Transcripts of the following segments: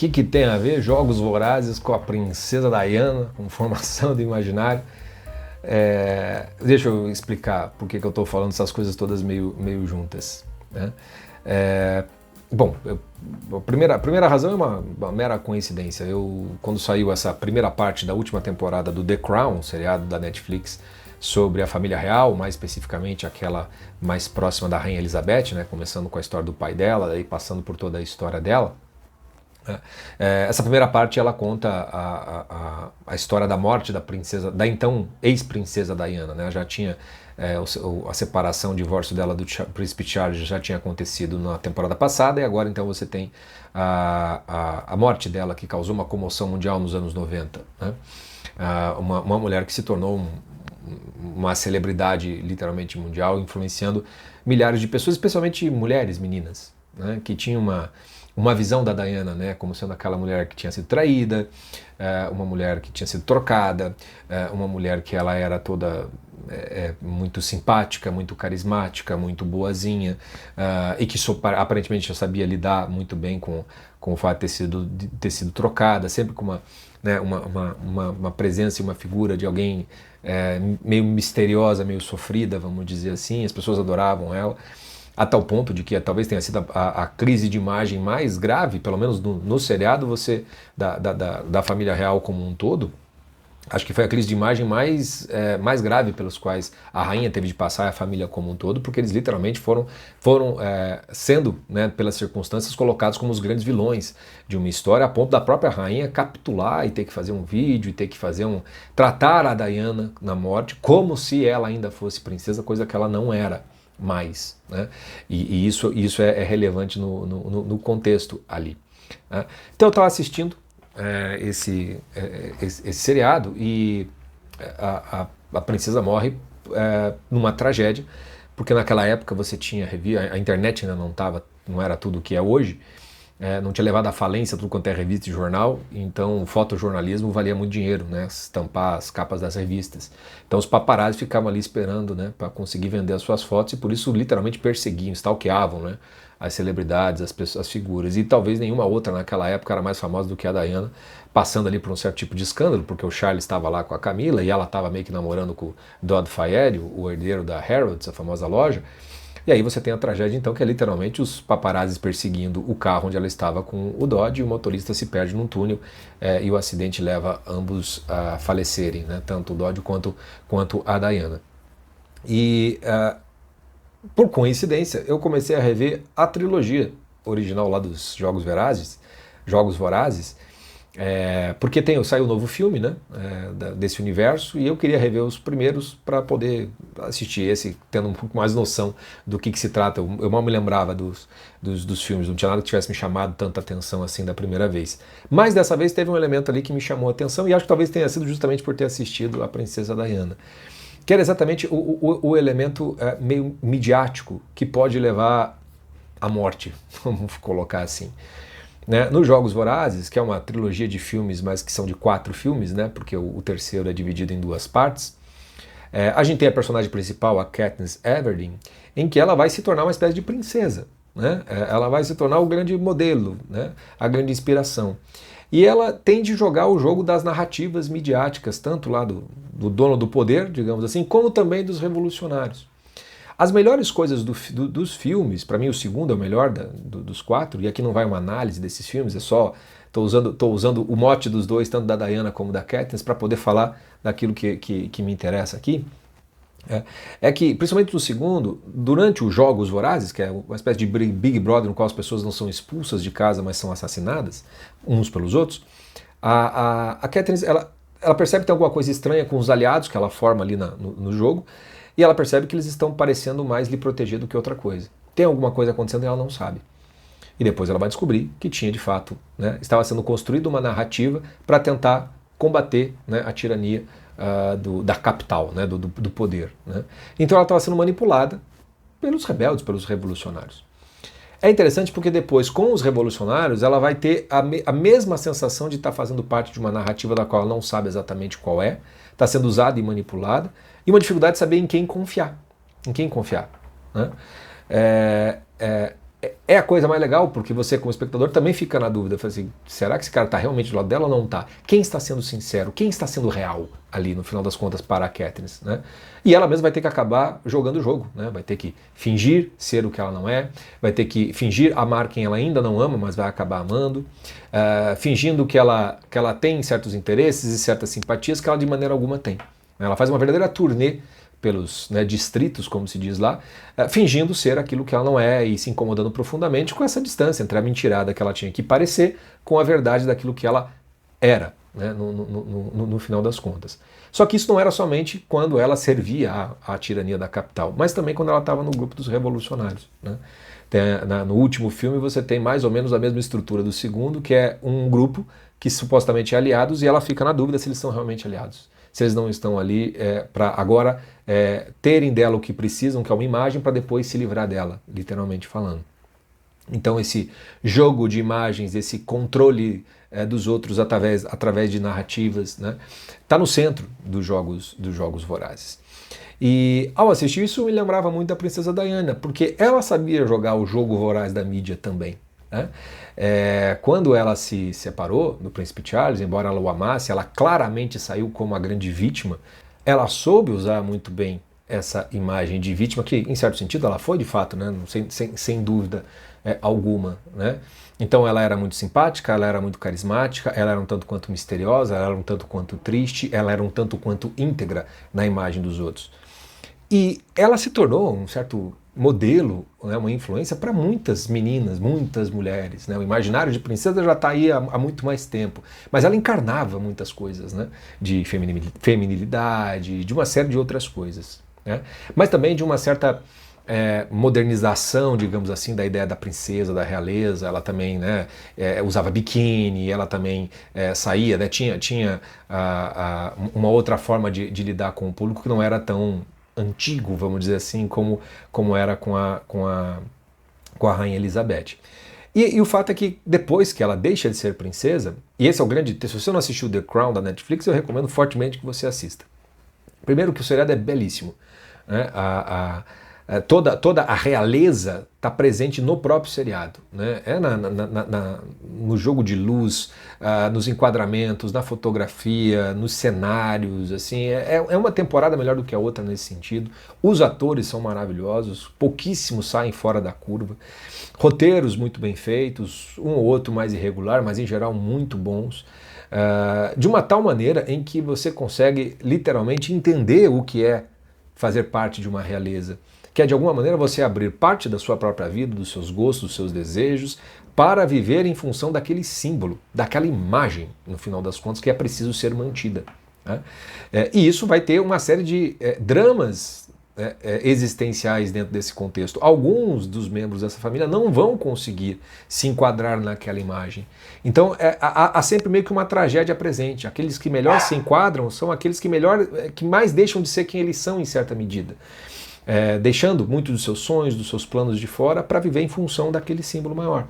que tem a ver Jogos Vorazes com a princesa Diana, com formação do imaginário? Deixa eu explicar por que eu estou falando essas coisas todas meio juntas, né? Bom, a primeira razão é uma mera coincidência. Quando saiu essa primeira parte da última temporada do The Crown, seriado da Netflix, sobre a família real, mais especificamente aquela mais próxima da Rainha Elizabeth, né, começando com a história do pai dela, daí passando por toda a história dela. Essa primeira parte ela conta a história da morte da princesa, da então ex-princesa Diana, né? Já tinha a separação, o divórcio dela do príncipe Charles já tinha acontecido na temporada passada, e agora então você tem a morte dela, que causou uma comoção mundial nos anos 90, né? Uma mulher que se tornou uma celebridade literalmente mundial, influenciando milhares de pessoas, especialmente mulheres, meninas, né? Que tinham uma visão da Diana, né, como sendo aquela mulher que tinha sido traída, uma mulher que tinha sido trocada, uma mulher que ela era toda muito simpática, muito carismática, muito boazinha, e que aparentemente já sabia lidar muito bem com o fato de ter sido trocada, sempre com uma presença e uma figura de alguém meio misteriosa, meio sofrida, vamos dizer assim. As pessoas adoravam ela, a tal ponto de que talvez tenha sido a crise de imagem mais grave, pelo menos no seriado, da família real como um todo. Acho que foi a crise de imagem mais grave pelos quais a rainha teve de passar, a família como um todo, porque eles literalmente foram sendo, né, pelas circunstâncias, colocados como os grandes vilões de uma história, a ponto da própria rainha capitular e ter que fazer um vídeo, e ter que tratar a Diana na morte como se ela ainda fosse princesa, coisa que ela não era mais, né? E isso é relevante no contexto ali, né? Então eu estava assistindo esse seriado e a princesa morre numa tragédia, porque naquela época você tinha a internet ainda não era tudo o que é hoje, não tinha levado à falência tudo quanto é revista e jornal, então o fotojornalismo valia muito dinheiro, né, estampar as capas das revistas. Então os paparazzi ficavam ali esperando, né, para conseguir vender as suas fotos, e por isso literalmente perseguiam, stalkeavam, né, as celebridades, as figuras, e talvez nenhuma outra naquela época era mais famosa do que a Diana, passando ali por um certo tipo de escândalo, porque o Charles estava lá com a Camila e ela estava meio que namorando com o Dodd Fayed, o herdeiro da Harrods, a famosa loja. E aí você tem a tragédia então, que é literalmente os paparazzis perseguindo o carro onde ela estava com o Dodd, e o motorista se perde num túnel, e o acidente leva ambos a falecerem, né, tanto o Dodd quanto a Diana. E por coincidência eu comecei a rever a trilogia original lá dos Jogos Vorazes, porque saiu um novo filme, né, desse universo, e eu queria rever os primeiros para poder assistir esse, tendo um pouco mais noção do que se trata. Eu mal me lembrava dos filmes, não tinha nada que tivesse me chamado tanta atenção assim da primeira vez. Mas dessa vez teve um elemento ali que me chamou a atenção, e acho que talvez tenha sido justamente por ter assistido a Princesa Diana, que era exatamente o elemento meio midiático que pode levar à morte, vamos colocar assim. Né? Nos Jogos Vorazes, que é uma trilogia de filmes, mas que são de 4 filmes, né? Porque o terceiro é dividido em 2 partes, a gente tem a personagem principal, a Katniss Everdeen, em que ela vai se tornar uma espécie de princesa, né? Ela vai se tornar o grande modelo, né? A grande inspiração. E ela tem de jogar o jogo das narrativas midiáticas, tanto lá do dono do poder, digamos assim, como também dos revolucionários. As melhores coisas dos filmes, para mim o segundo é o melhor dos 4, e aqui não vai uma análise desses filmes, estou usando o mote dos dois, tanto da Diana como da Katniss, para poder falar daquilo que me interessa aqui. Que, principalmente no segundo, durante os Jogos Vorazes, que é uma espécie de Big Brother no qual as pessoas não são expulsas de casa, mas são assassinadas uns pelos outros, a Katniss, ela percebe que tem alguma coisa estranha com os aliados que ela forma ali no jogo, e ela percebe que eles estão parecendo mais lhe proteger do que outra coisa. Tem alguma coisa acontecendo e ela não sabe. E depois ela vai descobrir que tinha de fato, né, estava sendo construída uma narrativa para tentar combater, né, a tirania da capital, né, do poder. Né. Então ela estava sendo manipulada pelos rebeldes, pelos revolucionários. É interessante porque depois, com os revolucionários, ela vai ter a mesma sensação de estar fazendo parte de uma narrativa da qual ela não sabe exatamente qual é, está sendo usada e manipulada, e uma dificuldade de saber em quem confiar. Em quem confiar. Né? é a coisa mais legal, porque você, como espectador, também fica na dúvida. Fala assim, será que esse cara está realmente do lado dela ou não está? Quem está sendo sincero? Quem está sendo real ali, no final das contas, para a Katniss, né? E ela mesma vai ter que acabar jogando o jogo, né? Vai ter que fingir ser o que ela não é, vai ter que fingir amar quem ela ainda não ama, mas vai acabar amando, fingindo que ela tem certos interesses e certas simpatias que ela de maneira alguma tem. Ela faz uma verdadeira turnê pelos, né, distritos, como se diz lá, fingindo ser aquilo que ela não é e se incomodando profundamente com essa distância entre a mentirada que ela tinha que parecer com a verdade daquilo que ela era, né, no final das contas. Só que isso não era somente quando ela servia à tirania da capital, mas também quando ela estava no grupo dos revolucionários, né? No último filme você tem mais ou menos a mesma estrutura do segundo, que é um grupo que supostamente é aliados e ela fica na dúvida se eles são realmente aliados. Se eles não estão ali para agora terem dela o que precisam, que é uma imagem, para depois se livrar dela, literalmente falando. Então esse jogo de imagens, esse controle dos outros através de narrativas, né, tá no centro dos jogos Vorazes. E ao assistir isso me lembrava muito da Princesa Diana, porque ela sabia jogar o jogo voraz da mídia também, né? Quando ela se separou do Príncipe Charles, embora ela o amasse, ela claramente saiu como a grande vítima. Ela soube usar muito bem essa imagem de vítima, que em certo sentido ela foi de fato, né? Sem dúvida alguma, né? Então ela era muito simpática, ela era muito carismática, ela era um tanto quanto misteriosa, ela era um tanto quanto triste, ela era um tanto quanto íntegra na imagem dos outros. E ela se tornou um certo modelo, né, uma influência para muitas meninas, muitas mulheres, né? O imaginário de princesa já está aí há muito mais tempo, mas ela encarnava muitas coisas, né? De feminilidade, de uma série de outras coisas, né? Mas também de uma certa modernização, digamos assim, da ideia da princesa, da realeza. Ela também, né, usava biquíni, ela também saía, né, tinha uma outra forma de lidar com o público que não era tão antigo, vamos dizer assim, como era com a Rainha Elizabeth. E o fato é que depois que ela deixa de ser princesa, e esse é o grande... Se você não assistiu The Crown da Netflix, eu recomendo fortemente que você assista. Primeiro que o seriado é belíssimo, né? Toda a realeza está presente no próprio seriado, né? No jogo de luz, nos enquadramentos, na fotografia, nos cenários, assim, é uma temporada melhor do que a outra nesse sentido. Os atores são maravilhosos, pouquíssimos saem fora da curva, roteiros muito bem feitos, um ou outro mais irregular, mas em geral muito bons, de uma tal maneira em que você consegue literalmente entender o que é fazer parte de uma realeza, que é de alguma maneira você abrir parte da sua própria vida, dos seus gostos, dos seus desejos, para viver em função daquele símbolo, daquela imagem, no final das contas, que é preciso ser mantida, né? E isso vai ter uma série de dramas existenciais dentro desse contexto. Alguns dos membros dessa família não vão conseguir se enquadrar naquela imagem. Então há sempre meio que uma tragédia presente. Aqueles que melhor se enquadram são aqueles que mais deixam de ser quem eles são em certa medida. Deixando muitos dos seus sonhos, dos seus planos de fora para viver em função daquele símbolo maior.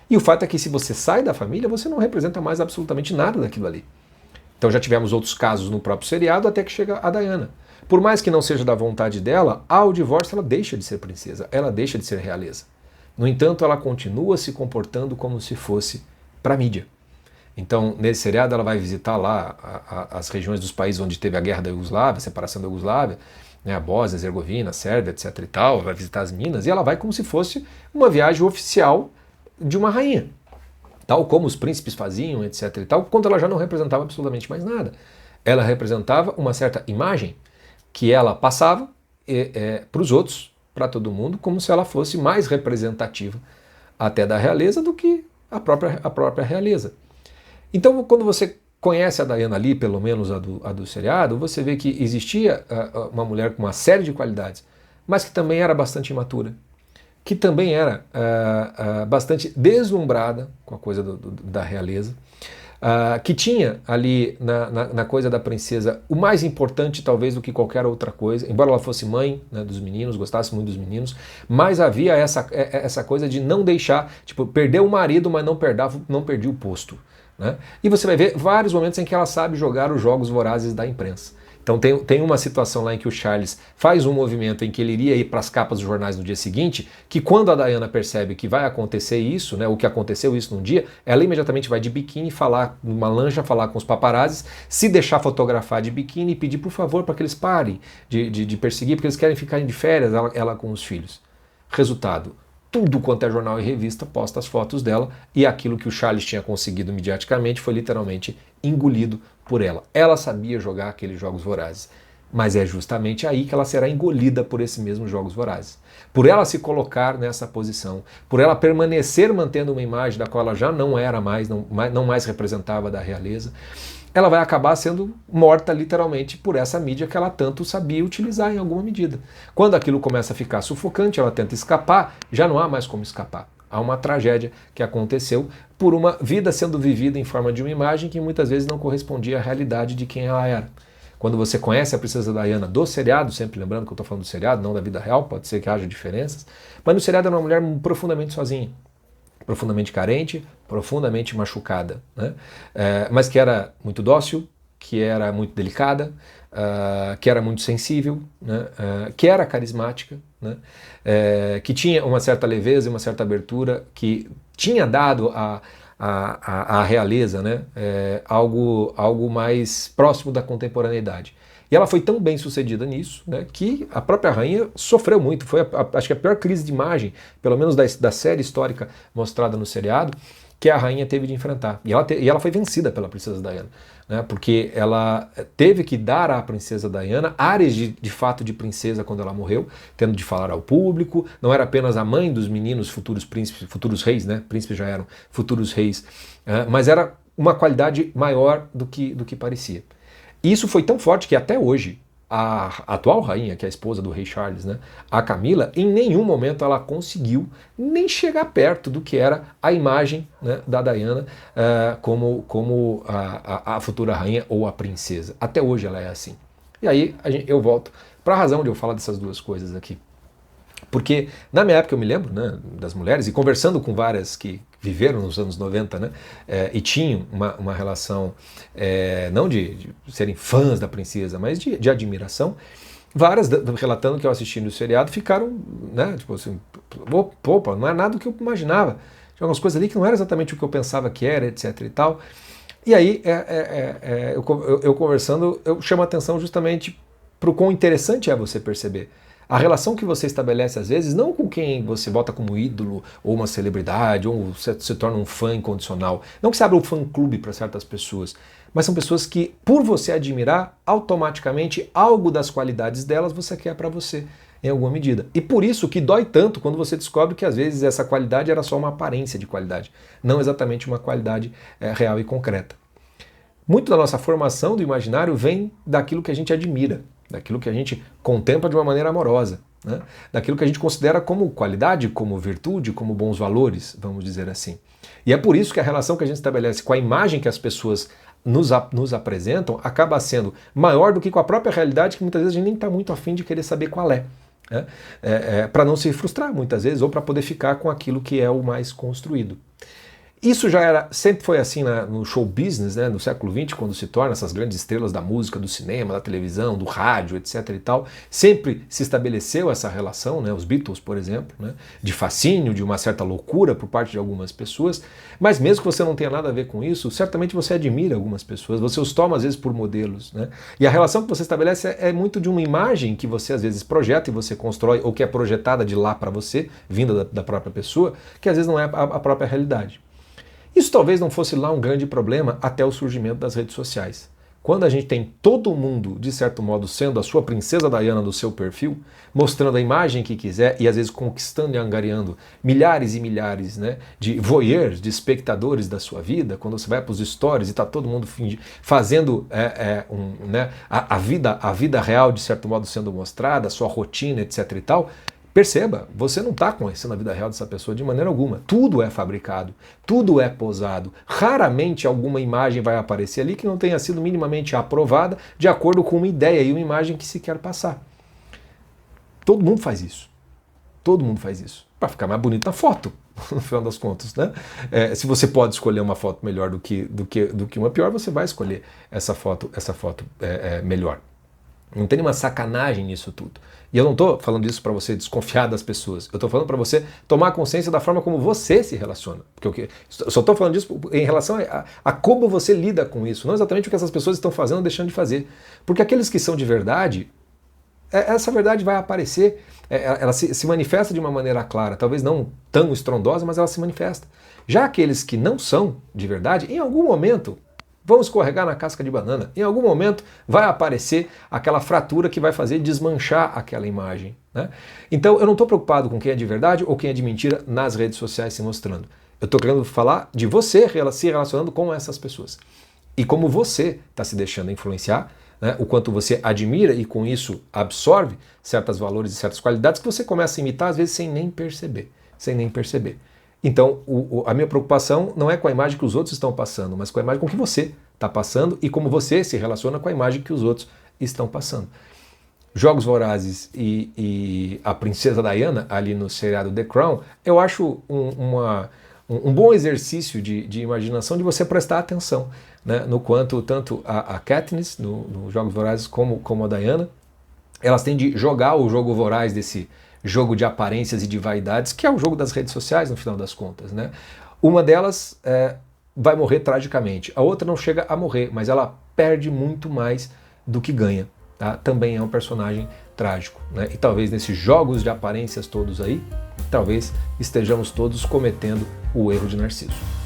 E o fato é que se você sai da família, você não representa mais absolutamente nada daquilo ali. Então já tivemos outros casos no próprio seriado até que chega a Diana. Por mais que não seja da vontade dela, ao divórcio ela deixa de ser princesa, ela deixa de ser realeza. No entanto, ela continua se comportando como se fosse para a mídia. Então, nesse seriado ela vai visitar lá as regiões dos países onde teve a guerra da Iugoslávia, a separação da Iugoslávia, né, a Bósnia, a Herzegovina, a Sérvia, etc e tal, vai visitar as minas, e ela vai como se fosse uma viagem oficial de uma rainha, tal como os príncipes faziam, etc e tal, quando ela já não representava absolutamente mais nada. Ela representava uma certa imagem que ela passava para os outros, para todo mundo, como se ela fosse mais representativa até da realeza do que a própria realeza. Então, quando você conhece a Diana ali, pelo menos a do seriado, você vê que existia uma mulher com uma série de qualidades, mas que também era bastante imatura, que também era bastante deslumbrada com a coisa da realeza, que tinha ali na coisa da princesa o mais importante talvez do que qualquer outra coisa, embora ela fosse mãe, né, dos meninos, gostasse muito dos meninos, mas havia essa coisa de não deixar, tipo, perder o marido, mas não perdia o posto. Né? E você vai ver vários momentos em que ela sabe jogar os jogos vorazes da imprensa. Então tem uma situação lá em que o Charles faz um movimento em que ele iria ir para as capas dos jornais no dia seguinte, que quando a Diana percebe que vai acontecer isso, né, o que aconteceu isso num dia, ela imediatamente vai de biquíni falar, numa lancha, falar com os paparazzis, se deixar fotografar de biquíni e pedir por favor para que eles parem de perseguir, porque eles querem ficar de férias, ela com os filhos. Resultado, tudo quanto é jornal e revista posta as fotos dela e aquilo que o Charles tinha conseguido mediaticamente foi literalmente engolido por ela. Ela sabia jogar aqueles jogos vorazes, mas é justamente aí que ela será engolida por esses mesmos jogos vorazes. Por ela se colocar nessa posição, por ela permanecer mantendo uma imagem da qual ela já não era mais, não mais representava da realeza, ela vai acabar sendo morta literalmente por essa mídia que ela tanto sabia utilizar em alguma medida. Quando aquilo começa a ficar sufocante, ela tenta escapar, já não há mais como escapar. Há uma tragédia que aconteceu por uma vida sendo vivida em forma de uma imagem que muitas vezes não correspondia à realidade de quem ela era. Quando você conhece a princesa Diana do seriado, sempre lembrando que eu estou falando do seriado, não da vida real, pode ser que haja diferenças, mas no seriado era uma mulher profundamente sozinha, profundamente carente, profundamente machucada, né? Mas que era muito dócil, que era muito delicada, que era muito sensível, né? Que era carismática, né? Que tinha uma certa leveza e uma certa abertura, que tinha dado à realeza, né? Algo mais próximo da contemporaneidade. E ela foi tão bem sucedida nisso, né, que a própria rainha sofreu muito. Foi, acho que a pior crise de imagem, pelo menos da série histórica mostrada no seriado, que a rainha teve de enfrentar. E ela foi vencida pela princesa Diana, né, porque ela teve que dar à princesa Diana áreas de fato de princesa quando ela morreu, tendo de falar ao público. Não era apenas a mãe dos meninos futuros príncipes, futuros reis, né, príncipes já eram futuros reis, mas era uma qualidade maior do que parecia. E isso foi tão forte que até hoje a atual rainha, que é a esposa do rei Charles, né, a Camila, em nenhum momento ela conseguiu nem chegar perto do que era a imagem, né, da Diana como a futura rainha ou a princesa. Até hoje ela é assim. E aí eu volto para a razão de eu falar dessas duas coisas aqui. Porque na minha época eu me lembro, né, das mulheres, e conversando com várias que viveram nos anos 90, né, e tinham uma relação, não de serem fãs da princesa, mas de admiração, várias, relatando que eu assisti no seriado, ficaram, né, tipo assim, opa, não é nada do que eu imaginava. Tinha algumas coisas ali que não era exatamente o que eu pensava que era, etc e tal. E aí, eu conversando, eu chamo a atenção justamente para o quão interessante é você perceber a relação que você estabelece, às vezes, não com quem você bota como ídolo, ou uma celebridade, ou se torna um fã incondicional. Não que você abra um fã-clube para certas pessoas, mas são pessoas que, por você admirar, automaticamente algo das qualidades delas você quer para você, em alguma medida. E por isso que dói tanto quando você descobre que, às vezes, essa qualidade era só uma aparência de qualidade, não exatamente uma qualidade real e concreta. Muito da nossa formação do imaginário vem daquilo que a gente admira, daquilo que a gente contempla de uma maneira amorosa, né? Daquilo que a gente considera como qualidade, como virtude, como bons valores, vamos dizer assim. E é por isso que a relação que a gente estabelece com a imagem que as pessoas nos apresentam acaba sendo maior do que com a própria realidade, que muitas vezes a gente nem está muito afim de querer saber qual é. Para não se frustrar muitas vezes, ou para poder ficar com aquilo que é o mais construído. Isso sempre foi assim no show business, né, no século XX, quando se torna essas grandes estrelas da música, do cinema, da televisão, do rádio, etc. e tal. Sempre se estabeleceu essa relação, né, os Beatles, por exemplo, né, de fascínio, de uma certa loucura por parte de algumas pessoas. Mas mesmo que você não tenha nada a ver com isso, certamente você admira algumas pessoas, você os toma às vezes por modelos, né? E a relação que você estabelece é muito de uma imagem que você às vezes projeta e você constrói, ou que é projetada de lá para você, vinda da própria pessoa, que às vezes não é a própria realidade. Isso talvez não fosse lá um grande problema até o surgimento das redes sociais. Quando a gente tem todo mundo, de certo modo, sendo a sua princesa Diana do seu perfil, mostrando a imagem que quiser e às vezes conquistando e angariando milhares e milhares, né, de voyeurs, de espectadores da sua vida, quando você vai para os stories e está todo mundo fazendo a vida real, de certo modo, sendo mostrada, a sua rotina, etc. e tal. Perceba, você não está conhecendo a vida real dessa pessoa de maneira alguma. Tudo é fabricado, tudo é posado. Raramente alguma imagem vai aparecer ali que não tenha sido minimamente aprovada de acordo com uma ideia e uma imagem que se quer passar. Todo mundo faz isso. Todo mundo faz isso. Para ficar mais bonito na foto, no final das contas, né? Se você pode escolher uma foto melhor do que uma pior, você vai escolher essa foto melhor. Não tem nenhuma sacanagem nisso tudo. E eu não estou falando isso para você desconfiar das pessoas. Eu estou falando para você tomar consciência da forma como você se relaciona. Porque eu só estou falando disso em relação a como você lida com isso. Não exatamente o que essas pessoas estão fazendo ou deixando de fazer. Porque aqueles que são de verdade, essa verdade vai aparecer. Ela se manifesta de uma maneira clara. Talvez não tão estrondosa, mas ela se manifesta. Já aqueles que não são de verdade, em algum momento vão escorregar na casca de banana. Em algum momento vai aparecer aquela fratura que vai fazer desmanchar aquela imagem, né? Então eu não estou preocupado com quem é de verdade ou quem é de mentira nas redes sociais se mostrando. Eu estou querendo falar de você se relacionando com essas pessoas. E como você está se deixando influenciar, né? O quanto você admira e com isso absorve certos valores e certas qualidades que você começa a imitar às vezes sem nem perceber. Sem nem perceber. Então, a minha preocupação não é com a imagem que os outros estão passando, mas com a imagem com que você está passando e como você se relaciona com a imagem que os outros estão passando. Jogos Vorazes e a Princesa Diana, ali no seriado The Crown, eu acho um bom exercício de imaginação de você prestar atenção, né, no quanto tanto a Katniss, no Jogos Vorazes, como a Diana, elas têm de jogar o jogo voraz desse jogo de aparências e de vaidades, que é o jogo das redes sociais, no final das contas, né? Uma delas vai morrer tragicamente, a outra não chega a morrer, mas ela perde muito mais do que ganha, tá? Também é um personagem trágico, né? E talvez nesses jogos de aparências todos aí, talvez estejamos todos cometendo o erro de Narciso.